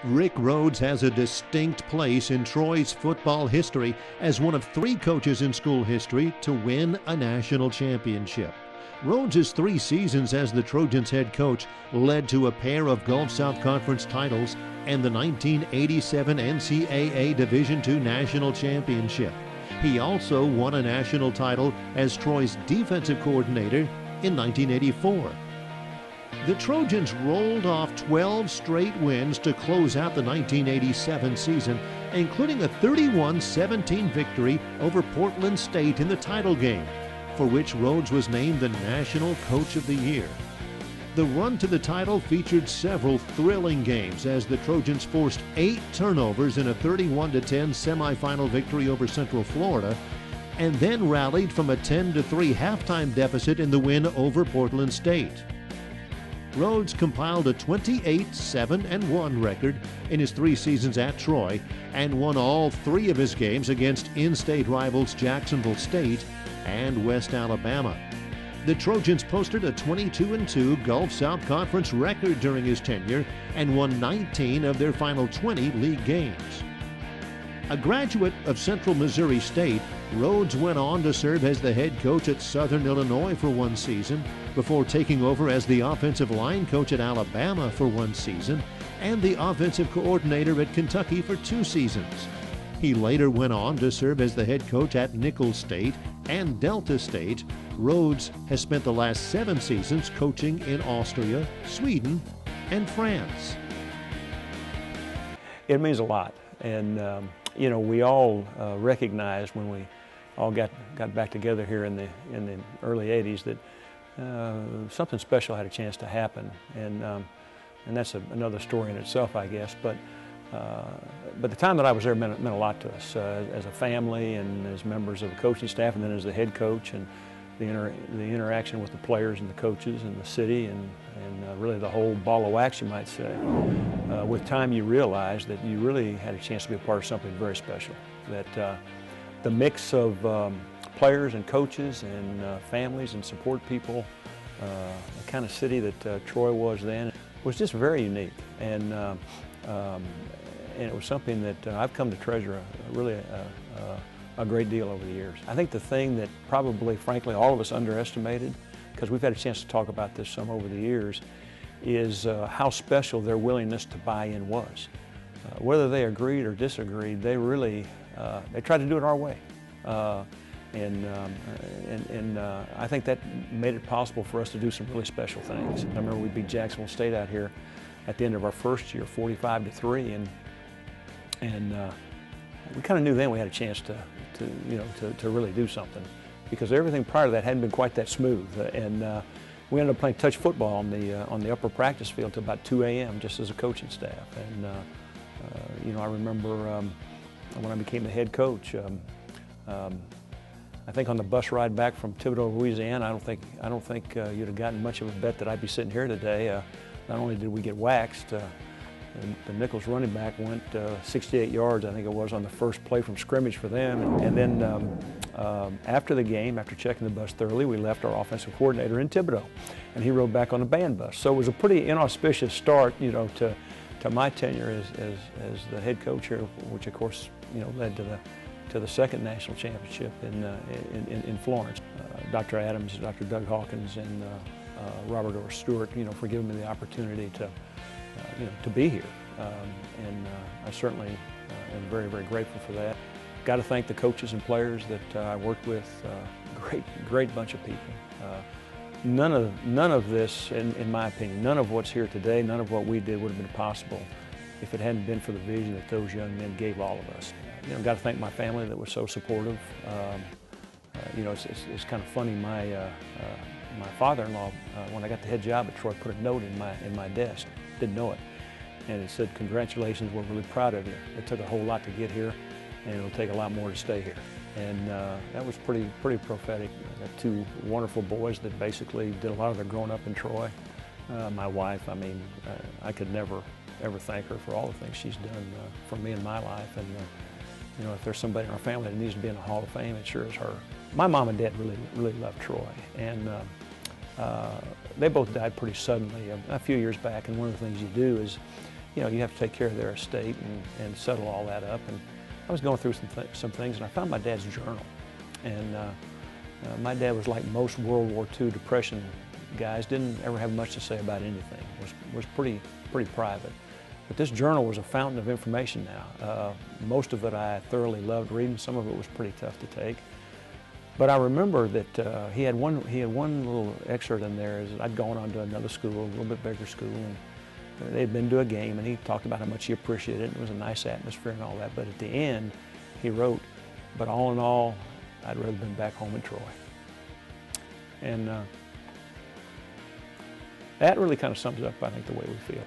Rick Rhoades has a distinct place in Troy's football history as one of 3 coaches in school history to win a national championship. Rhoades' 3 seasons as the Trojans head coach led to a pair of Gulf South Conference titles and the 1987 NCAA Division II National Championship. He also won a national title as Troy's defensive coordinator in 1984. The Trojans rolled off 12 straight wins to close out the 1987 season, including a 31-17 victory over Portland State in the title game, for which Rhoades was named the National Coach of the Year. The run to the title featured several thrilling games as the Trojans forced 8 turnovers in a 31-10 semifinal victory over Central Florida, and then rallied from a 10-3 halftime deficit in the win over Portland State. Rhoades compiled a 28-7-1 record in his 3 seasons at Troy and won all 3 of his games against in-state rivals Jacksonville State and West Alabama. The Trojans posted a 22-2 Gulf South Conference record during his tenure and won 19 of their final 20 league games. A graduate of Central Missouri State, Rhoades went on to serve as the head coach at Southern Illinois for 1 season, before taking over as the offensive line coach at Alabama for 1 season and the offensive coordinator at Kentucky for 2 seasons. He later went on to serve as the head coach at Nicholls State and Delta State. Rhoades has spent the last 7 seasons coaching in Austria, Sweden, and France. It means a lot, and we all recognized when we all got back together here in the early '80s that something special had a chance to happen, and that's another story in itself, I guess. But the time that I was there meant a lot to us as a family and as members of the coaching staff, and then as the head coach, and the interaction with the players and the coaches and the city and really the whole ball of wax, you might say. With time, you realize that you really had a chance to be a part of something very special. That the mix of players and coaches and families and support people, the kind of city that Troy was then, was just very unique. And it was something that I've come to treasure really a great deal over the years. I think the thing that probably, frankly, all of us underestimated, because we've had a chance to talk about this some over the years, is how special their willingness to buy in was. Whether they agreed or disagreed, they really they tried to do it our way. And I think that made it possible for us to do some really special things. I remember we beat Jacksonville State out here at the end of our first year, 45-3, and we kind of knew then we had a chance to really do something, because everything prior to that hadn't been quite that smooth. We ended up playing touch football on the upper practice field till about 2 a.m. just as a coaching staff. And I remember when I became the head coach. I think on the bus ride back from Thibodaux, Louisiana, I don't think you'd have gotten much of a bet that I'd be sitting here today. Not only did we get waxed, the Nicholls running back went 68 yards, I think it was, on the first play from scrimmage for them. And then after the game, after checking the bus thoroughly, we left our offensive coordinator in Thibodaux, and he rode back on the band bus. So it was a pretty inauspicious start, to my tenure as the head coach here, which of course, led to the second national championship in Florence. Dr. Adams, Dr. Doug Hawkins, and Robert Orr Stewart, for giving me the opportunity to be here. I certainly am very, very grateful for that. Got to thank the coaches and players that I worked with. Great bunch of people. None of this, in my opinion, none of what's here today, none of what we did would have been possible if it hadn't been for the vision that those young men gave all of us. Got to thank my family that was so supportive. It's kind of funny. My father-in-law, when I got the head job at Troy, put a note in my desk. Didn't know it, and it said, "Congratulations, we're really proud of you. It took a whole lot to get here, and it'll take a lot more to stay here." And that was pretty prophetic. I got 2 wonderful boys that basically did a lot of their growing up in Troy. My wife, I could never ever thank her for all the things she's done for me in my life. And if there's somebody in our family that needs to be in the Hall of Fame, it sure is her. My mom and dad really loved Troy, and they both died pretty suddenly a few years back. And one of the things you do is you know, you have to take care of their estate and settle all that up. And I was going through some things, and I found my dad's journal. And my dad was like most World War II Depression guys, didn't ever have much to say about anything, was pretty private. But this journal was a fountain of information now. Most of it I thoroughly loved reading. Some of it was pretty tough to take. But I remember that he had one little excerpt in there. Is I'd gone on to another school, a little bit bigger school, and they'd been to a game, and he talked about how much he appreciated it. It was a nice atmosphere and all that. But at the end, he wrote, "But all in all, I'd rather been back home in Troy." And that really kind of sums up, I think, the way we feel.